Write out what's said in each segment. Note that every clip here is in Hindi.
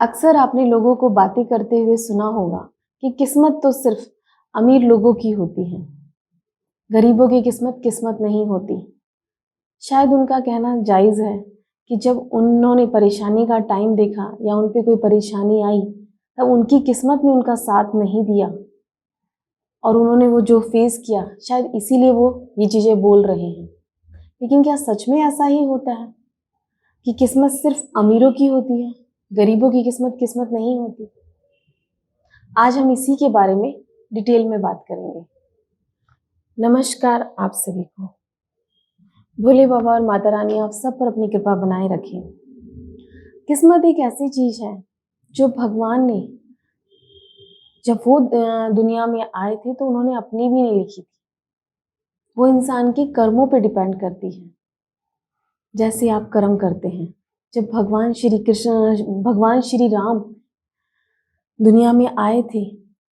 अक्सर आपने लोगों को बातें करते हुए सुना होगा कि किस्मत तो सिर्फ अमीर लोगों की होती है, गरीबों की किस्मत किस्मत नहीं होती। शायद उनका कहना जायज़ है कि जब उन्होंने परेशानी का टाइम देखा या उन पे कोई परेशानी आई, तब उनकी किस्मत ने उनका साथ नहीं दिया और उन्होंने वो जो फेस किया, शायद इसीलिए वो ये चीज़ें बोल रहे हैं। लेकिन क्या सच में ऐसा ही होता है कि किस्मत सिर्फ अमीरों की होती है, गरीबों की किस्मत किस्मत नहीं होती? आज हम इसी के बारे में डिटेल में बात करेंगे। नमस्कार आप सभी को। भोले बाबा और माता रानी आप सब पर अपनी कृपा बनाए रखें। किस्मत एक ऐसी चीज़ है जो भगवान ने जब वो दुनिया में आए थे तो उन्होंने अपनी भी नहीं लिखी थी। वो इंसान के कर्मों पे डिपेंड करती है। जैसे आप कर्म करते हैं। जब भगवान श्री राम दुनिया में आए थे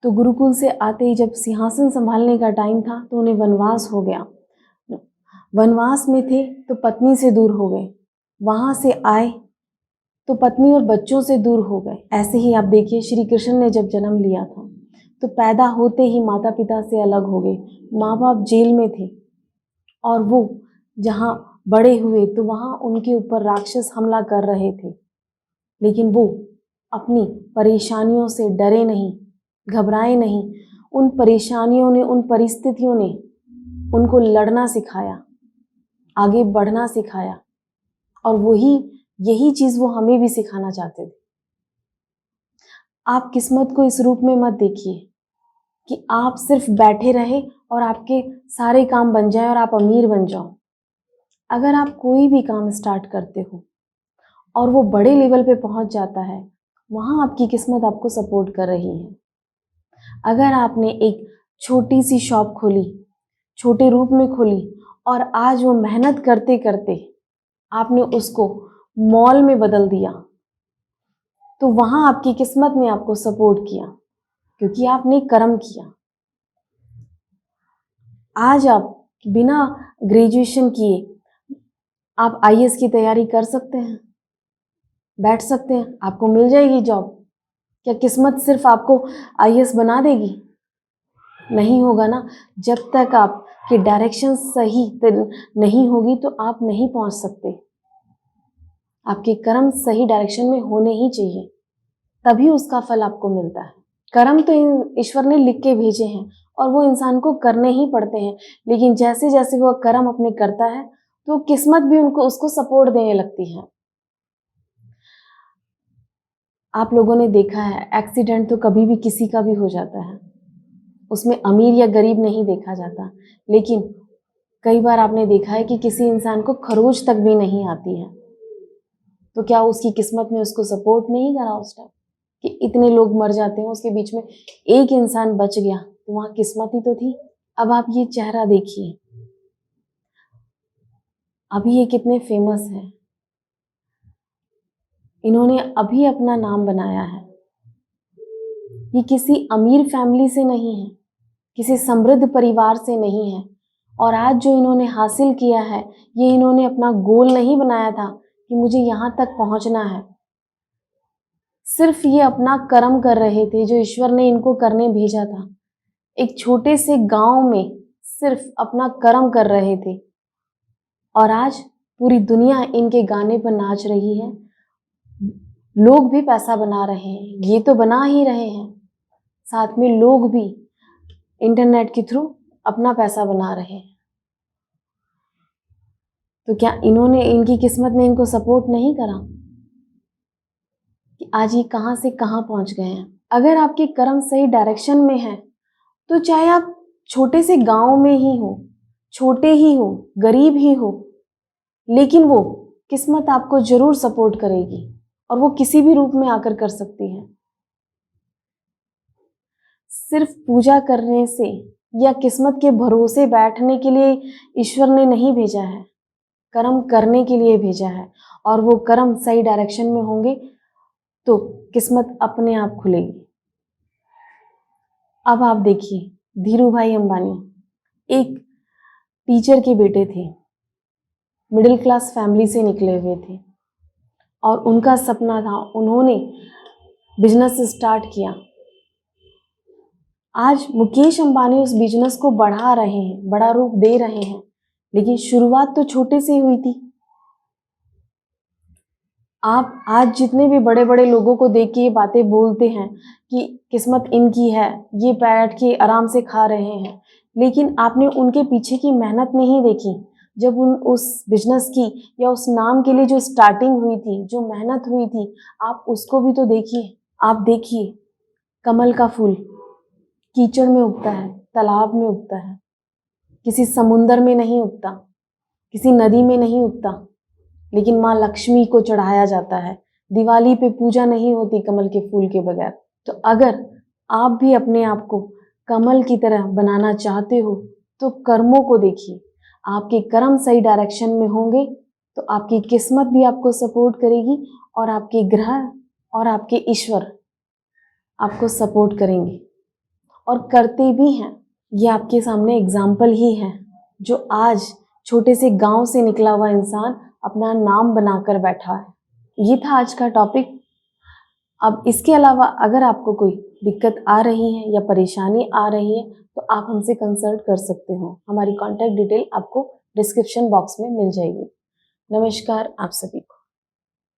तो गुरुकुल से आते ही जब सिंहासन संभालने का टाइम था तो उन्हें वनवास हो गया। वनवास में थे तो पत्नी से दूर हो गए, वहां से आए तो पत्नी और बच्चों से दूर हो गए। ऐसे ही आप देखिए, श्री कृष्ण ने जब जन्म लिया था तो पैदा होते ही माता पिता से अलग हो गए। माँ बाप जेल में थे और वो जहाँ बड़े हुए तो वहाँ उनके ऊपर राक्षस हमला कर रहे थे, लेकिन वो अपनी परेशानियों से डरे नहीं, घबराए नहीं। उन परेशानियों ने, उन परिस्थितियों ने उनको लड़ना सिखाया, आगे बढ़ना सिखाया और यही चीज़ वो हमें भी सिखाना चाहते थे। आप किस्मत को इस रूप में मत देखिए कि आप सिर्फ बैठे रहे और आपके सारे काम बन जाए और आप अमीर बन जाओ। अगर आप कोई भी काम स्टार्ट करते हो और वो बड़े लेवल पे पहुंच जाता है, वहाँ आपकी किस्मत आपको सपोर्ट कर रही है। अगर आपने एक छोटी सी शॉप खोली, छोटे रूप में खोली और आज वो मेहनत करते करते आपने उसको मॉल में बदल दिया, तो वहाँ आपकी किस्मत ने आपको सपोर्ट किया क्योंकि आपने कर्म किया। आज आप बिना ग्रेजुएशन किए आप आईएएस की तैयारी कर सकते हैं, बैठ सकते हैं, आपको मिल जाएगी जॉब। क्या किस्मत सिर्फ आपको आईएएस बना देगी? नहीं होगा ना। जब तक आपकी डायरेक्शन सही नहीं होगी तो आप नहीं पहुंच सकते। आपके कर्म सही डायरेक्शन में होने ही चाहिए, तभी उसका फल आपको मिलता है। कर्म तो ईश्वर ने लिख के भेजे हैं और वो इंसान को करने ही पड़ते हैं, लेकिन जैसे जैसे वो कर्म अपने करता है तो किस्मत भी उसको सपोर्ट देने लगती है। आप लोगों ने देखा है, एक्सीडेंट तो कभी भी किसी का भी हो जाता है, उसमें अमीर या गरीब नहीं देखा जाता। लेकिन कई बार आपने देखा है कि किसी इंसान को खरोच तक भी नहीं आती है, तो क्या उसकी किस्मत ने उसको सपोर्ट नहीं करा उस टाइम कि इतने लोग मर जाते हैं, उसके बीच में एक इंसान बच गया, तो वहां किस्मत ही तो थी। अब आप ये चेहरा देखिए, अभी ये कितने फेमस है, इन्होंने अभी अपना नाम बनाया है। ये किसी अमीर फैमिली से नहीं है, किसी समृद्ध परिवार से नहीं है, और आज जो इन्होंने हासिल किया है, ये इन्होंने अपना गोल नहीं बनाया था कि मुझे यहाँ तक पहुँचना है। सिर्फ ये अपना कर्म कर रहे थे जो ईश्वर ने इनको करने भेजा था। एक छोटे से गांव में सिर्फ अपना कर्म कर रहे थे और आज पूरी दुनिया इनके गाने पर नाच रही है। लोग भी पैसा बना रहे हैं, ये तो बना ही रहे हैं, साथ में लोग भी इंटरनेट के थ्रू अपना पैसा बना रहे हैं। तो क्या इनकी किस्मत ने इनको सपोर्ट नहीं करा कि आज ये कहां से कहां पहुंच गए हैं? अगर आपके कर्म सही डायरेक्शन में है तो चाहे आप छोटे से गांव में ही हो, छोटे ही हो, गरीब ही हो, लेकिन वो किस्मत आपको जरूर सपोर्ट करेगी और वो किसी भी रूप में आकर कर सकती है। सिर्फ पूजा करने से या किस्मत के भरोसे बैठने के लिए ईश्वर ने नहीं भेजा है, कर्म करने के लिए भेजा है, और वो कर्म सही डायरेक्शन में होंगे तो किस्मत अपने आप खुलेगी। अब आप देखिए, धीरू भाई अंबानी एक टीचर के बेटे थे, मिडिल क्लास फैमिली से निकले हुए थे और उनका सपना था, उन्होंने बिजनेस स्टार्ट किया। आज मुकेश अंबानी उस बिजनेस को बढ़ा रहे हैं, बड़ा रूप दे रहे हैं, लेकिन शुरुआत तो छोटे से हुई थी। आप आज जितने भी बड़े बड़े लोगों को देख के ये बातें बोलते हैं कि किस्मत इनकी है, ये बैठ के आराम से खा रहे हैं, लेकिन आपने उनके पीछे की मेहनत नहीं देखी। जब उस बिजनेस की या उस नाम के लिए जो स्टार्टिंग हुई थी, जो मेहनत हुई थी, आप उसको भी तो देखिए। आप देखिए, कमल का फूल कीचड़ में उगता है, तालाब में उगता है, किसी समुंदर में नहीं उगता, किसी नदी में नहीं उगता, लेकिन माँ लक्ष्मी को चढ़ाया जाता है। दिवाली पे पूजा नहीं होती कमल के फूल के बगैर। तो अगर आप भी अपने आप को कमल की तरह बनाना चाहते हो तो कर्मों को देखिए। आपके कर्म सही डायरेक्शन में होंगे तो आपकी किस्मत भी आपको सपोर्ट करेगी और आपके ग्रह और आपके ईश्वर आपको सपोर्ट करेंगे और करते भी हैं। ये आपके सामने एग्जाम्पल ही है, जो आज छोटे से गांव से निकला हुआ इंसान अपना नाम बनाकर बैठा है। ये था आज का टॉपिक। अब इसके अलावा अगर आपको कोई दिक्कत आ रही है या परेशानी आ रही है तो आप हमसे कंसल्ट कर सकते हो। हमारी कॉन्टैक्ट डिटेल आपको डिस्क्रिप्शन बॉक्स में मिल जाएगी। नमस्कार आप सभी को।